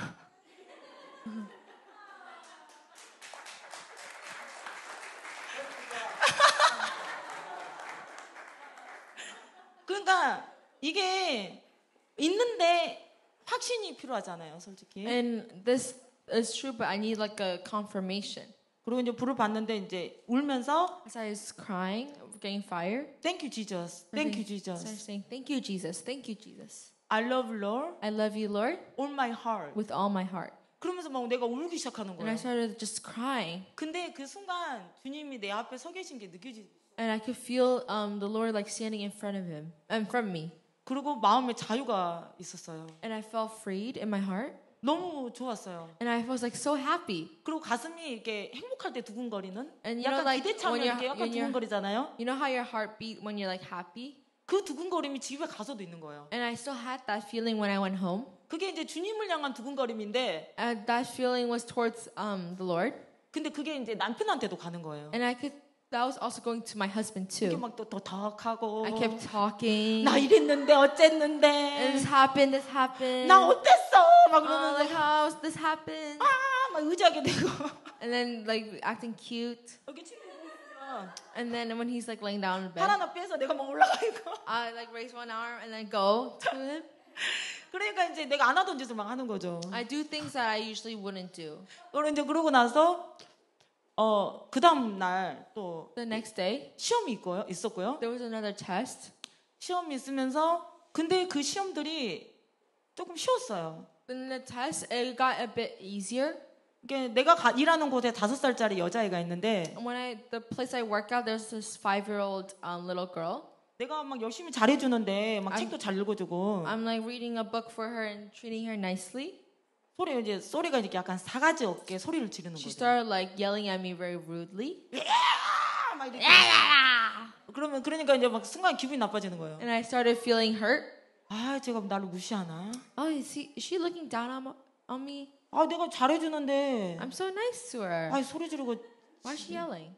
그러니까 이게 있는데 확신이 필요하잖아요, 솔직히. And this is true, but I need like a confirmation. 그리고 이제 불을 봤는데 이제 울면서 As I was crying, getting fire, Thank you, Jesus. Thank you, I started Jesus. saying, "Thank you, Jesus. Thank you, Jesus. I love you, Lord, I love you, Lord, all my heart. with all my heart." 그러면서 막 내가 울기 시작하는 And I 거예요. started just crying, 근데 그 순간 주님이 내 앞에 서 계신 게 느껴지. and I could feel the Lord like standing in front of him, in front of me, 그리고 마음에 자유가 있었어요. and I felt freed in my heart, 너무 좋았어요. and I was like so happy. 그리고 가슴이 이렇게 행복할 때 두근거리는 And you know, 약간 like 기대 차면 when 이렇게 약간 when you're, 두근거리잖아요. you know how your heart beat when you're like happy, 그 두근거림이 집에 가서도 있는 거예요. and I still had that feeling when I went home. 그게 이제 주님을 향한 두근거림인데 And that feeling was towards the Lord, 근데 그게 이제 남편한테도 가는 거예요. and that was also going to my husband 이게 too. 막 또 덕하고 I kept talking. 나 이랬는데 And 어쨌는데 this happened. This happened. 나 어땠어 막 Oh, like 그러면서 how this happened, 막 의지하게 되고 and then like acting cute. 여기 침대 보면 And then when he's like laying down in 팔 bed, 하나 빼서 내가 막 올라가고 I like raise one arm and then go to him. 그러니까 이제 내가 안 하던 짓을 막 하는 거죠. I do things that I usually wouldn't do. 그리고 이제 그러고 나서 그 다음 날 또 The next day, 시험이 있었고요. there was another test. 시험이 있으면서 근데 그 시험들이 조금 쉬웠어요. Then the test it got a bit easier. 이게 내가 일하는 곳에 5살짜리 여자아이가 있는데 And the place I work at, there's this 5-year-old little girl. 내가 막 열심히 잘해주는데 막 책도 잘 읽어주고 I'm like reading a book for her and treating her nicely. 소리가 이렇게 약간 사가지 없게 소리를 지르는 She 거죠. started like yelling at me very rudely. 막 이렇게. 그러니까 이제 막 순간 기분이 나빠지는 거예요. And I started feeling hurt. 아, 제가 나를 무시하나? Oh, is she looking down on me? 아, 내가 잘해주는데. I'm so nice to her. 아, 소리 지르고. Why is she yelling?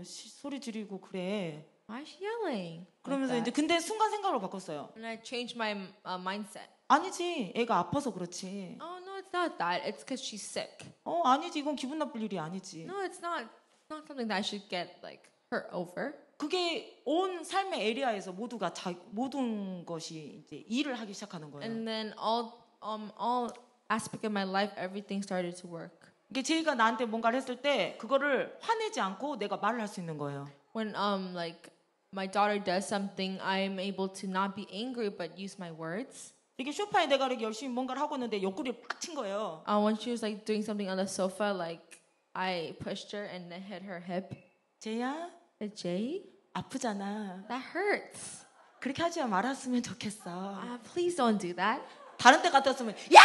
소리 지르고 그래. Why is she yelling? 그러면서 Like 이제 that? 근데 순간 생각을 바꿨어요. And I changed my mindset. 아니지, 애가 아파서 그렇지. Oh no, it's not that. It's because she's sick. 아니지, 이건 기분 나쁠 일이 아니지. No, it's not. It's not something that I should get like hurt over. 그게 온 삶의 에리아에서 모든 것이 이제 일을 하기 시작하는 거예요. And then all aspect of my life, everything started to work. 이게 제이가 나한테 뭔가를 했을 때 그거를 화내지 않고 내가 말을 할 수 있는 거예요. When like my daughter does something, I'm able to not be angry but use my words. 이게 소파에 내가 이렇게 열심히 뭔가를 하고 있는데 옆구리를 팍 친 거예요. When she was like doing something on the sofa, like I pushed her and then hit her hip. 제이야, Jay, 아프잖아. that hurts. 그렇게 하지 말았으면 좋겠어. Please don't do that. 다른 때 같았으면 야!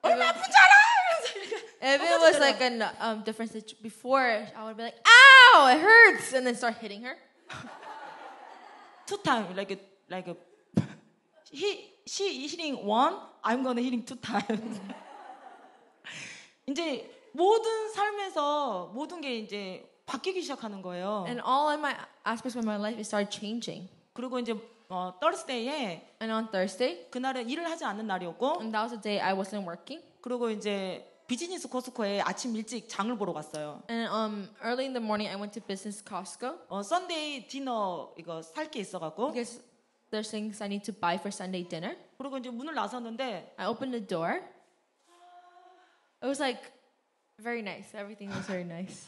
얼마 아픈 줄 알아! If it was like a different situation before, I would be like, "Ow, it hurts," and then start hitting her. Two times, like a she hitting one, I'm gonna hitting two times. 이제 모든 삶에서 모든 게 이제 바뀌기 시작하는 거예요. And all in my aspects of my life, it started changing. 그리고 이제 Thursday에 And on Thursday, 그날은 일을 하지 않는 날이었고, and that was the day I wasn't working. 그리고 이제 비즈니스 코스코에 아침 일찍 장을 보러 갔어요. And early in the morning, I went to business Costco 썬데이 디너 이거 살 게 있어갖고, because there's things I need to buy for Sunday dinner. 그리고 이제 문을 나섰는데 I opened the door. It was like very nice. Everything was very nice.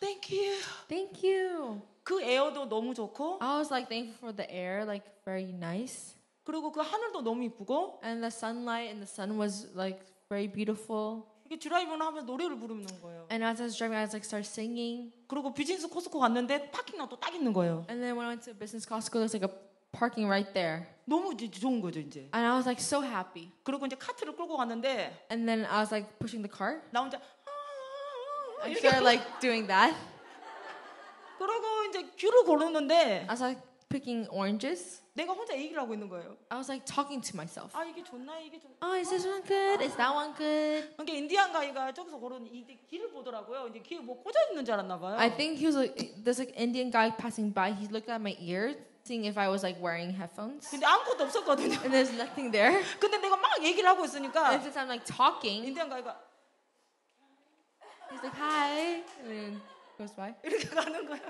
Thank you. Thank you. 그 에어도 너무 좋고, I was like thankful for the air, like very nice. 그리고 그 하늘도 너무 이쁘고, And the sunlight and the sun was like very beautiful. 이게 드라이브를 하면서 노래를 부르는 거예요. And as I was driving, I was like start singing. 그리고 비즈니스 코스코 갔는데 파킹lot 딱 있는 거예요. And then when I went to business Costco, there's like a parking right there. 너무 이제 좋은 거죠 이제. And I was like so happy. 그리고 이제 카트를 끌고 갔는데 And then I was like pushing the cart. 나 혼자 I 이렇게 started like doing that. 그러고 이제 귤을 고르는데 I was like picking oranges. 내가 혼자 얘기를 하고 있는 거예요. I was like talking to myself. 아 이게 좋나 이게 좋나. Oh, is this one good? Is that one good? 그러니까 인디안 가이가 저기서 고르는 이제 길을 보더라고요. 이제 귀에 뭐 꽂아 있는 줄 알았나 봐요. I think he was like, there's like Indian guy passing by. He looked at my ears, seeing if I was like wearing headphones. 근데 아무것도 없었거든요. And there's nothing there. 근데 내가 막 얘기를 하고 있으니까 And since I'm like talking, 인디안 가이가 he's like, hi. And then goes by. 이렇게 가는 거야.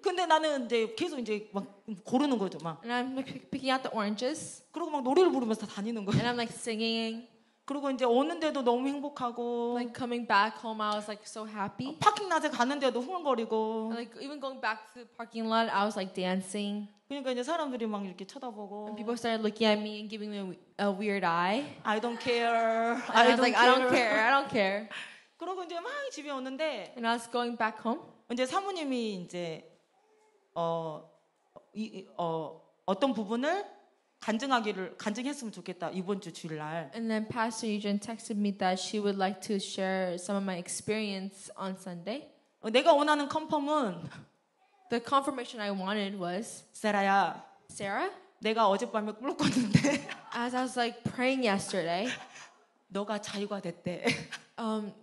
근데 나는 이제 계속 이제 막 고르는 거죠, 막. And I'm like, picking out the oranges. 그리고 막 노래를 부르면서 다니는 거예요. And I'm like singing. 그리고 이제 오는데도 너무 행복하고 Like coming back home, I was like so happy. 파킹 낫에 가는데도 흥얼거리고. And, like even going back to the parking lot, I was like dancing. 그러니까 이제 사람들이 막 이렇게 쳐다보고. And people started looking at me and giving me a weird eye. I don't care. And I was like, I don't care. I don't care. 그러고 이제 막 집에 오는데 And I was going back home. 이제 사모님이 이제 어떤 부분을 간증했으면 좋겠다 이번 주 주일날. And then Pastor Eugene texted me that she would like to share some of my experience on Sunday. 내가 원하는 컨펌은 The confirmation I wanted was, 세라야, Sarah, 내가 어젯밤에 꿈을 꿨는데 as I was like praying yesterday, 너가 자유가 됐대.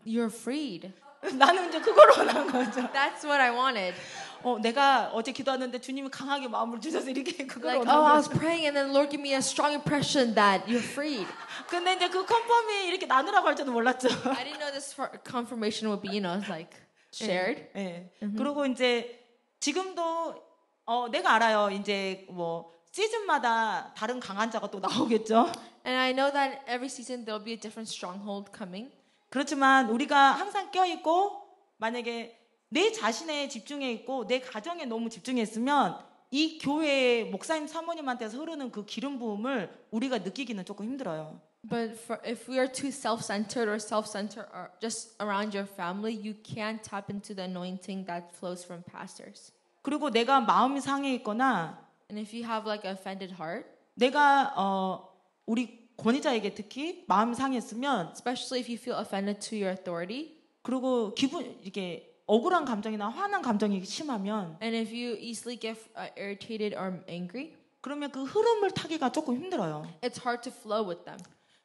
you're freed. 나는 이제 그걸 원한 거죠. That's what I wanted. 내가 어제 기도하는데 주님이 강하게 마음을 주셔서 이렇게 그걸 Like, 원한 I was 거죠. praying and then Lord gave me a strong impression that you're freed. 근데 이제 그 컨펌이 이렇게 나누라고 할 줄은 몰랐죠. I didn't know this confirmation would be, like shared. 예. 그리고 이제 지금도 내가 알아요. 이제 뭐 시즌마다 다른 강한 자가 또 나오겠죠. And I know that every season there'll be a different stronghold coming. 그렇지만 우리가 항상 껴있고 만약에 내 자신에 집중해 있고 내 가정에 너무 집중해 있으면 이 교회의 목사님 사모님한테서 흐르는 그 기름 부음을 우리가 느끼기는 조금 힘들어요. But if we are too self-centered or self-centered or just around your family, you can't tap into the anointing that flows from pastors. 그리고 내가 마음이 상해 있거나 And if you have like an offended heart, 내가 우리 권위자에게 특히 마음이 상했으면 especially if you feel offended to your authority, 그리고 이게 억울한 감정이나 화난 감정이 심하면 and if you easily get irritated or angry, 그러면 그 흐름을 타기가 조금 힘들어요. it's hard to flow with them.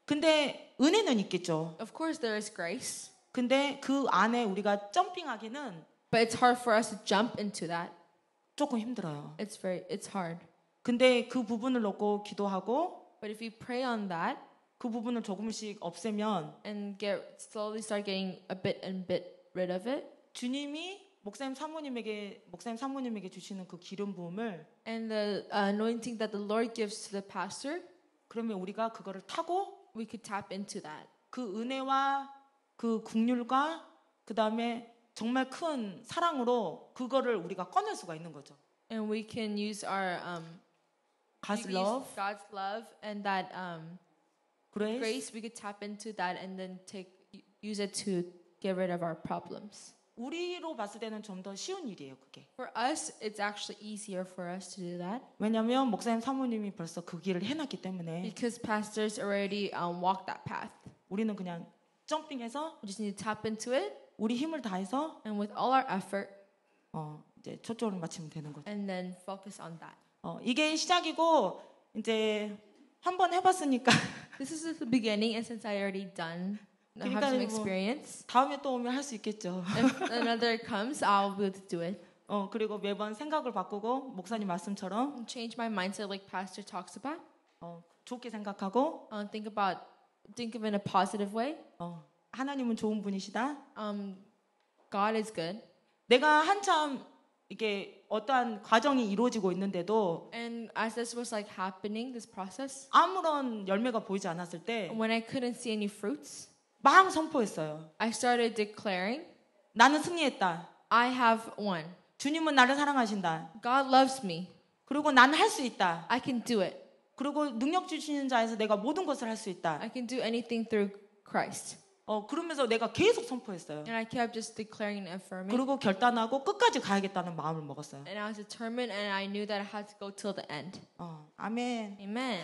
근데 은혜는 있겠죠. Of course there is grace, 근데 그 안에 우리가 점핑하기는 but it's hard for us to jump into that. 조금 힘들어요. It's hard. 근데 그 부분을 놓고 기도하고 But if you pray on that 그 부분을 조금씩 없애면 and slowly start getting a bit rid of it, 주님이 목사님 사모님에게 주시는 그 기름 부음을 and the anointing that the Lord gives to the pastor, 그러면 우리가 그거를 타고 we could tap into that. 그 은혜와 그 긍휼과 그 다음에 정말 큰 사랑으로 그거를 우리가 꺼낼 수가 있는 거죠. And we can use our God's we love, use God's love and that grace. We could tap into that and then use it to get rid of our problems. 우리로 봤을 때는 좀 더 쉬운 일이에요, 그게. For us, it's actually easier for us to do that 왜냐하면 목사님 사모님이 벌써 그 길을 해놨기 때문에 because pastors already walked that path. 우리는 그냥 점핑해서 We just need to tap into it, 우리 힘을 다해서 and with all our effort, 이제 초점을 맞추면 되는 거죠. and then focus on that. 이게 시작이고 이제 한번 해봤으니까 This is just the beginning, and since I already done, I have 그러니까 some 뭐 experience. 다음에 또 오면 할 수 있겠죠. If another comes, I'll be able to do it. 그리고 매번 생각을 바꾸고 목사님 말씀처럼 Change my mindset, like Pastor talks about. 좋게 생각하고 Think of it in a positive way. 하나님은 좋은 분이시다. God is good. 내가 한참 이게 어떠한 과정이 이루어지고 있는데도 And as this was like happening, this process, 아무런 열매가 보이지 않았을 때 when I couldn't see any fruits, 막 선포했어요. I started declaring, 나는 승리했다. I have won. 주님은 나를 사랑하신다. God loves me. 그리고 나는 할 수 있다. I can do it. 그리고 능력 주시는 자에서 내가 모든 것을 할 수 있다. I can do anything through Christ. 그러면서 내가 계속 선포했어요. And I kept just declaring and affirming. 그리고 결단하고 끝까지 가야겠다는 마음을 먹었어요. And I was determined and I knew that I had to go till the end. 아멘. Amen.